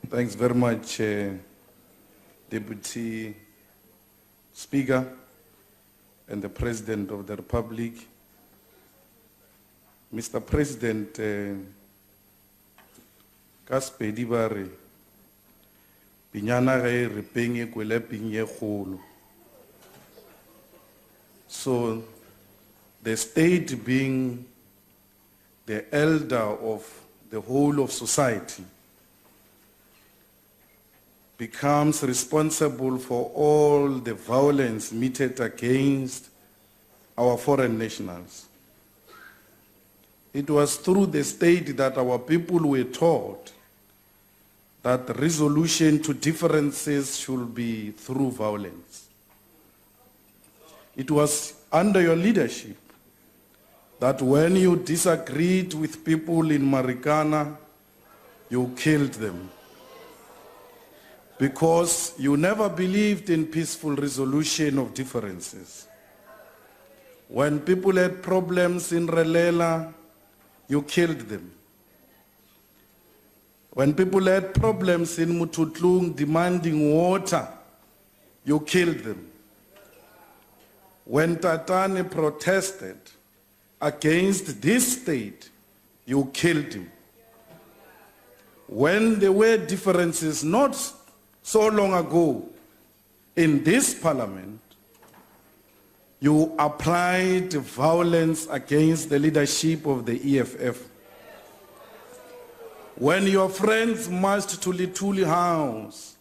Thanks very much, Deputy Speaker and the President of the Republic. Mr. President, Kaspedi bare pinyana ge re penge kwele pinye kholo. So the state being the elder of the whole of society becomes responsible for all the violence meted against our foreign nationals. It was through the state that our people were taught that resolution to differences should be through violence. It was under your leadership that when you disagreed with people in Marikana, you killed them. Because you never believed in peaceful resolution of differences. When people had problems in Relela, you killed them. When people had problems in Mututlung demanding water, you killed them. When Tatane protested against this state, you killed him. When there were differences, not so long ago, in this parliament, you applied violence against the leadership of the EFF. When your friends marched to Lituli House,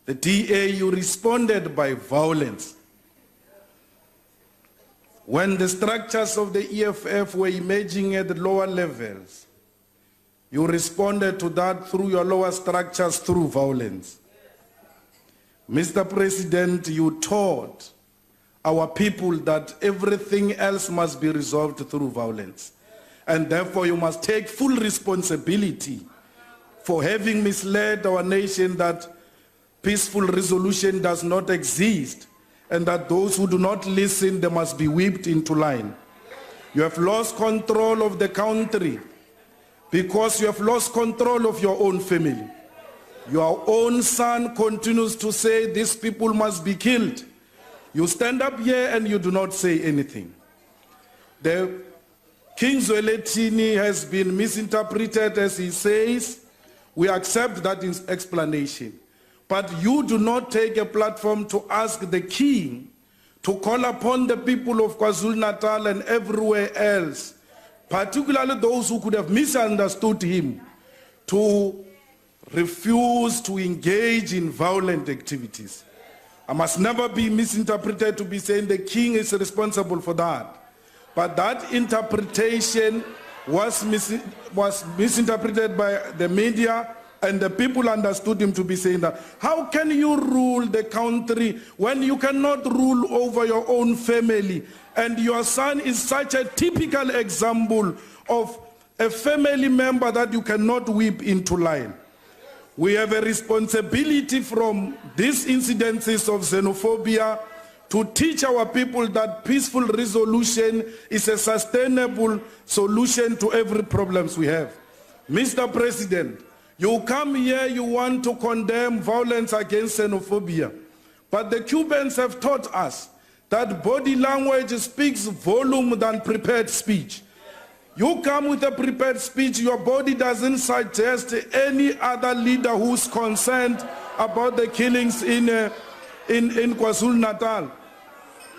the DA, you responded by violence. When the structures of the EFF were emerging at the lower levels, you responded to that through your lower structures, through violence. Mr. President, you taught our people that everything else must be resolved through violence. And therefore you must take full responsibility for having misled our nation that peaceful resolution does not exist and that those who do not listen, they must be whipped into line. You have lost control of the country because you have lost control of your own family. Your own son continues to say these people must be killed. You stand up here and you do not say anything. The King Zweletini has been misinterpreted as he says. We accept that explanation. But you do not take a platform to ask the king to call upon the people of KwaZulu-Natal and everywhere else, particularly those who could have misunderstood him, to refuse to engage in violent activities. I must never be misinterpreted to be saying the king is responsible for that. But that interpretation was misinterpreted by the media, and the people understood him to be saying that. How can you rule the country when you cannot rule over your own family? And your son is such a typical example of a family member that you cannot whip into line. We have a responsibility from these incidences of xenophobia to teach our people that peaceful resolution is a sustainable solution to every problem we have. Mr. President, you come here, you want to condemn violence against xenophobia. But the Cubans have taught us that body language speaks volume than prepared speech. You come with a prepared speech, your body doesn't suggest any other leader who's concerned about the killings in KwaZulu-Natal.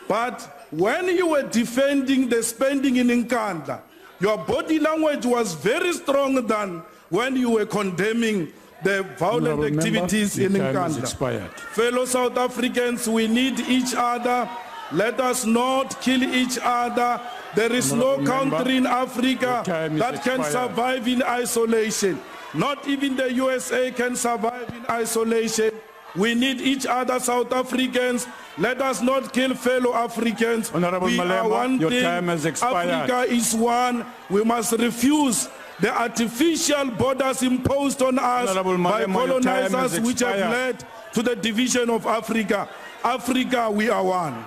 But when you were defending the spending in Nkandla, your body language was very strong than when you were condemning the violent activities in Nkandla. Fellow South Africans, we need each other. Let us not kill each other. There is no country in Africa that can survive in isolation. Not even the USA can survive in isolation. We need each other, South Africans. Let us not kill fellow Africans. Honorable Malema, your time has expired. Africa is one. We must refuse the artificial borders imposed on us by colonizers which have led to the division of Africa. Africa, we are one.